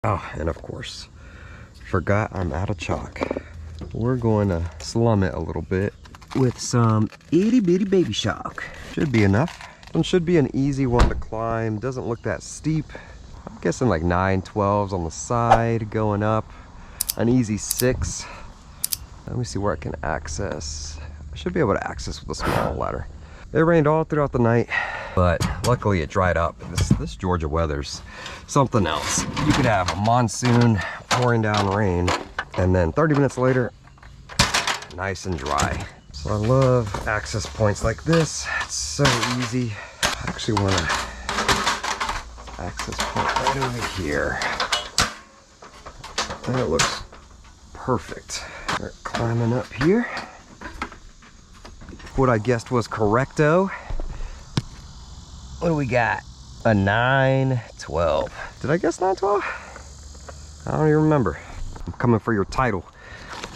Oh, and of course, forgot I'm out of chalk. We're going to slum it a little bit with some itty bitty baby chalk. Should be enough. One should be an easy one to climb. Doesn't look that steep. I'm guessing like 9/12s on the side going up. An easy 6. Let me see where I can access. I should be able to access with a small ladder. It rained all throughout the night, but luckily it dried up. This Georgia weather's something else. You could have a monsoon pouring down rain, and then 30 minutes later, nice and dry. So I love access points like this. It's so easy. I actually want to access point right over here. That looks perfect. We're climbing up here. What I guessed was correcto. What do we got? A 9/12. Did I guess 9/12? I don't even remember. I'm coming for your title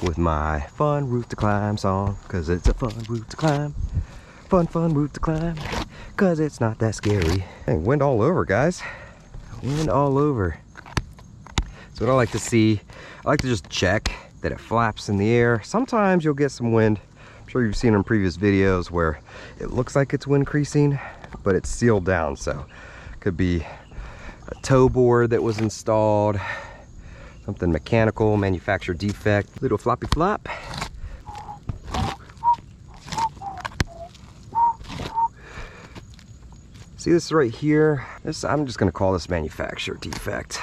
with my fun route to climb song, cause it's a fun route to climb. Fun route to climb, cause it's not that scary. Hey, wind all over, guys. Wind all over. So what I like to see, I like to just check that it flaps in the air. Sometimes you'll get some wind. I'm sure you've seen in previous videos where it looks like it's wind creasing, but it's sealed down. So it could be a tow board that was installed, something mechanical, manufacturer defect, little floppy flop. See this right here? This, I'm just gonna call this manufacturer defect,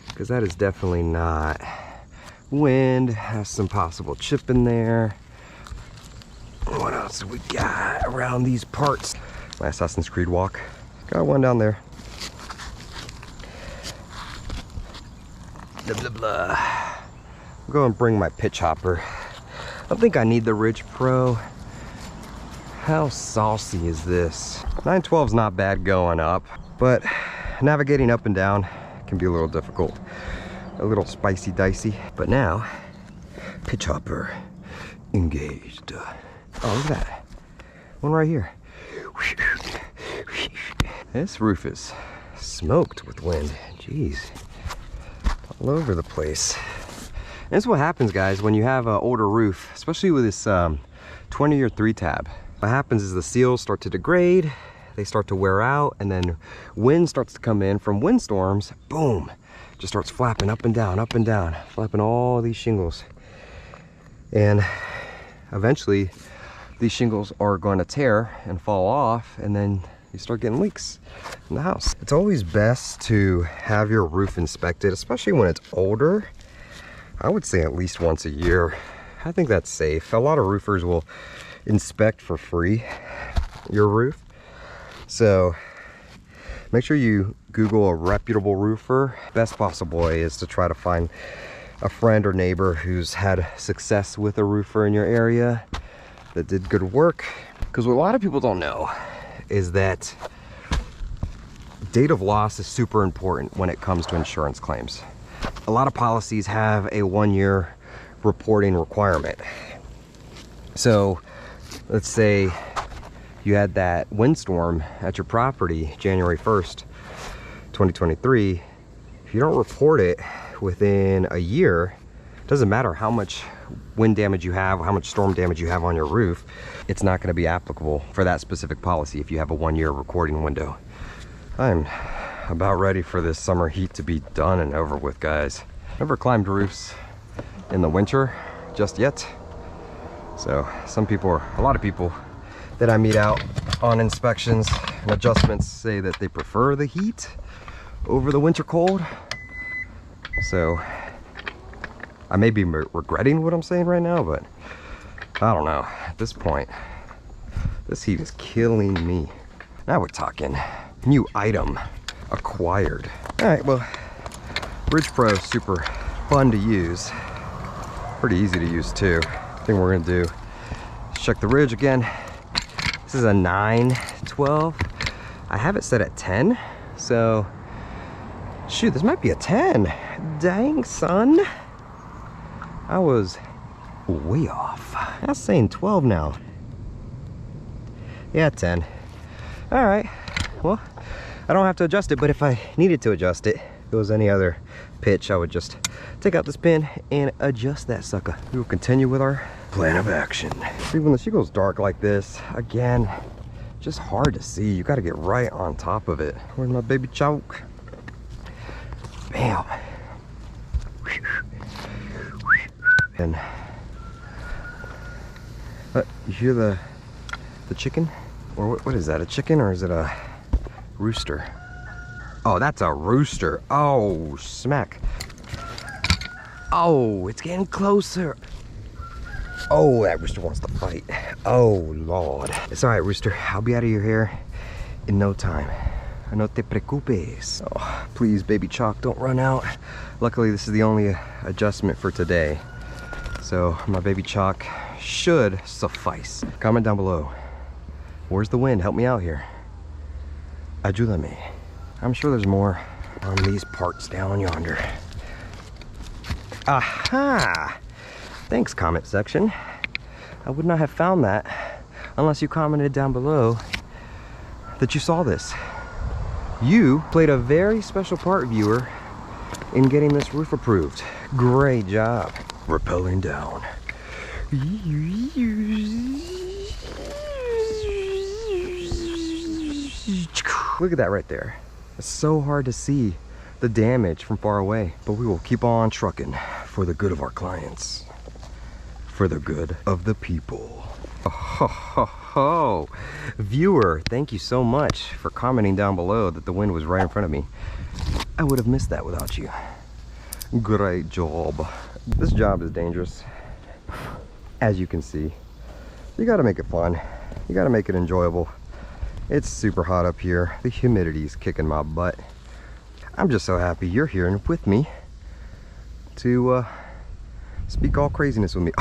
because that is definitely not wind. Has some possible chip in there. What else do we got around these parts? My Assassin's Creed walk. Got one down there. Blah, blah, blah. I'll go and bring my pitch hopper. I think I need the Ridge Pro. How saucy is this? 9/12's not bad going up, but navigating up and down can be a little difficult. A little spicy dicey. But now, pitch hopper engaged. Oh, look at that. One right here. This roof is smoked with wind. Jeez. All over the place. And this is what happens, guys, when you have an older roof, especially with this 20 or 3 tab. What happens is the seals start to degrade, they start to wear out, and then wind starts to come in from windstorms. Boom, just starts flapping up and down, flapping all these shingles. And eventually these shingles are going to tear and fall off, and then you start getting leaks in the house. It's always best to have your roof inspected, especially when it's older. I would say at least once a year. I think that's safe. A lot of roofers will inspect for free your roof. So make sure you Google a reputable roofer. Best possible way is to try to find a friend or neighbor who's had success with a roofer in your area that did good work. Because what a lot of people don't know is that date of loss is super important when it comes to insurance claims. A lot of policies have a 1-year reporting requirement. So let's say you had that windstorm at your property January 1st, 2023. If you don't report it within a year, it doesn't matter how much wind damage you have, how much storm damage you have on your roof, it's not going to be applicable for that specific policy if you have a 1-year recording window. I'm about ready for this summer heat to be done and over with, guys. Never climbed roofs in the winter just yet. So a lot of people that I meet out on inspections and adjustments say that they prefer the heat over the winter cold. So I may be regretting what I'm saying right now, but I don't know. At this point, this heat is killing me. Now we're talking new item acquired. All right, well, Ridge Pro is super fun to use. Pretty easy to use too. Thing we're gonna do is check the ridge again. This is a 9/12. I have it set at 10, so shoot, this might be a 10. Dang, son. I was way off. I was saying 12 now. Yeah, 10. All right, well, I don't have to adjust it, but if I needed to adjust it, If it was any other pitch, I would just take out this pin and adjust that sucker. We will continue with our plan of action. See, when the shingle's dark like this, again, just hard to see. You got to get right on top of it. Where's my baby chalk? Bam. And you hear the chicken? Or what is that? A chicken or is it a rooster? Oh, that's a rooster. Oh, smack. Oh, it's getting closer. Oh, that rooster wants to fight. Oh, Lord. It's all right, rooster. I'll be out of your hair in no time. No te preocupes. Oh, please, baby chalk, don't run out. Luckily, this is the only adjustment for today. So my baby chalk should suffice. Comment down below. Where's the wind? Help me out here. Ayúdame. I'm sure there's more on these parts down yonder. Aha! Thanks, comment section. I would not have found that unless you commented down below that you saw this. You played a very special part, viewer, in getting this roof approved. Great job. Rappelling down. Look at that right there. It's so hard to see the damage from far away, but we will keep on trucking for the good of our clients, for the good of the people. Oh, viewer, thank you so much for commenting down below that the wind was right in front of me. I would have missed that without you. Great job. This job is dangerous, as you can see. You got to make it fun. You got to make it enjoyable. It's super hot up here. The humidity's kicking my butt. I'm just so happy you're here with me to speak all craziness with me.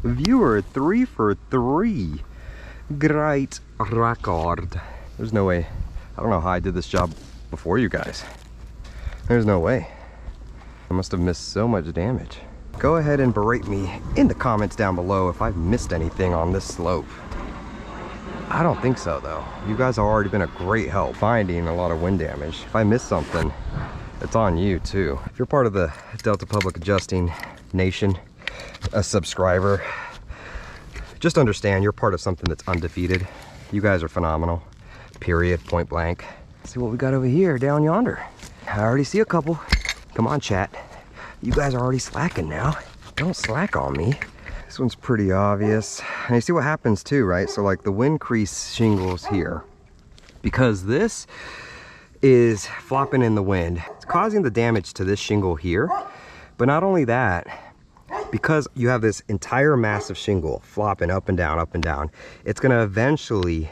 Viewer, 3 for 3. Great record. There's no way. I don't know how I did this job before you guys. There's no way. I must have missed so much damage. Go ahead and berate me in the comments down below if I've missed anything on this slope. I don't think so though. You guys have already been a great help finding a lot of wind damage. If I missed something, it's on you too. If you're part of the Delta Public Adjusting Nation, a subscriber, just understand you're part of something that's undefeated. You guys are phenomenal, period, point blank. Let's see what we got over here down yonder. I already see a couple. Come on, chat. You guys are already slacking now. Don't slack on me. This one's pretty obvious. And you see what happens too, right? So like the wind crease shingles here, because this is flopping in the wind, it's causing the damage to this shingle here. But not only that, because you have this entire mass of shingle flopping up and down, it's gonna eventually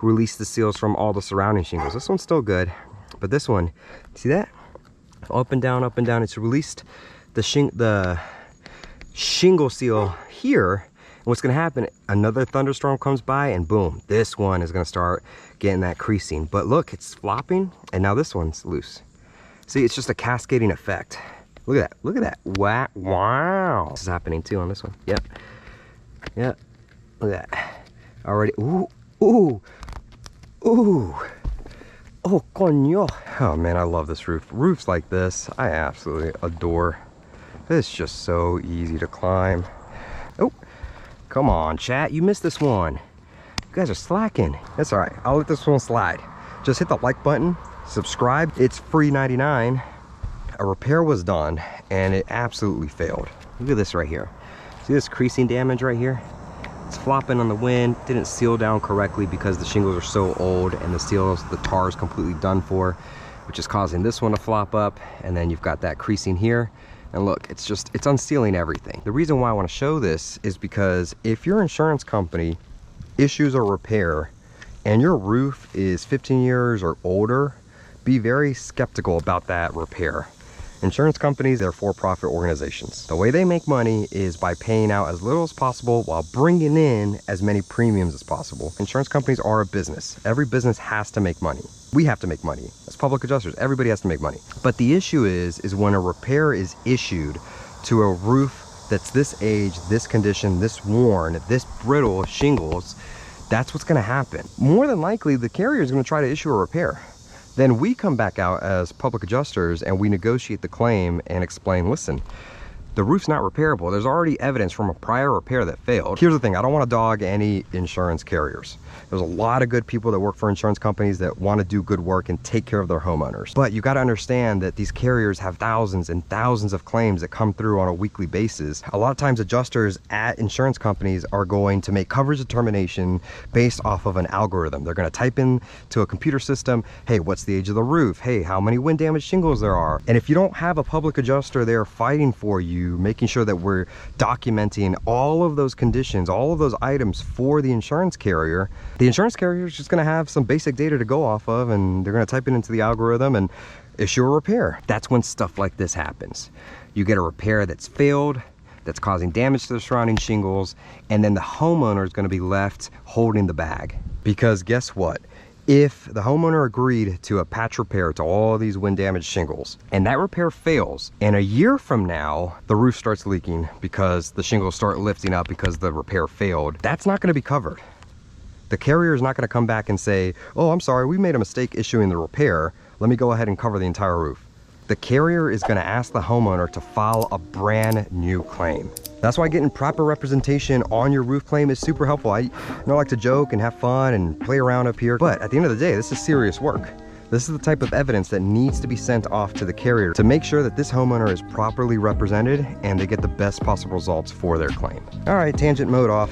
release the seals from all the surrounding shingles. This one's still good, but this one, see that? Up and down, it's released the shingle seal here. And what's gonna happen, another thunderstorm comes by and boom, this one is gonna start getting that creasing. But look, it's flopping and now this one's loose. See, it's just a cascading effect. Look at that, look at that. Wow. This is happening too on this one. Yep. Look at that. Already, ooh. Oh, coño. Oh man, I love this roof. Roofs like this, I absolutely adore. It's just so easy to climb. Oh, come on, chat. You missed this one. You guys are slacking. That's all right. I'll let this one slide. Just hit the like button, subscribe. It's free 99. A repair was done and it absolutely failed. Look at this right here. See this creasing damage right here? It's flopping on the wind. Didn't seal down correctly because the shingles are so old and the tar is completely done for, which is causing this one to flop up. And then you've got that creasing here. And look, it's unsealing everything. The reason why I want to show this is because if your insurance company issues a repair and your roof is 15 years or older, be very skeptical about that repair. Insurance companies, they're for-profit organizations. The way they make money is by paying out as little as possible while bringing in as many premiums as possible. Insurance companies are a business. Every business has to make money. We have to make money. As public adjusters, everybody has to make money. But the issue is when a repair is issued to a roof that's this age, this condition, this worn, this brittle shingles, that's what's gonna happen. More than likely, the carrier is gonna try to issue a repair. Then we come back out as public adjusters and we negotiate the claim and explain, listen, the roof's not repairable. There's already evidence from a prior repair that failed. Here's the thing, I don't want to dog any insurance carriers. There's a lot of good people that work for insurance companies that want to do good work and take care of their homeowners. But you got to understand that these carriers have thousands and thousands of claims that come through on a weekly basis. A lot of times adjusters at insurance companies are going to make coverage determination based off of an algorithm. They're going to type in to a computer system, hey, what's the age of the roof? Hey, how many wind damage shingles there are? And if you don't have a public adjuster there fighting for you, making sure that we're documenting all of those conditions, all of those items for the insurance carrier is just going to have some basic data to go off of, and they're going to type it into the algorithm and issue a repair. That's when stuff like this happens. You get a repair that's failed, that's causing damage to the surrounding shingles, and then the homeowner is going to be left holding the bag. Because guess what? If the homeowner agreed to a patch repair to all these wind damaged shingles and that repair fails, and a year from now the roof starts leaking because the shingles start lifting up because the repair failed, that's not going to be covered. The carrier is not going to come back and say, oh, I'm sorry, we made a mistake issuing the repair. Let me go ahead and cover the entire roof. The carrier is going to ask the homeowner to file a brand new claim. That's why getting proper representation on your roof claim is super helpful. I like to joke and have fun and play around up here, but at the end of the day, this is serious work. This is the type of evidence that needs to be sent off to the carrier to make sure that this homeowner is properly represented and they get the best possible results for their claim. All right, tangent mode off.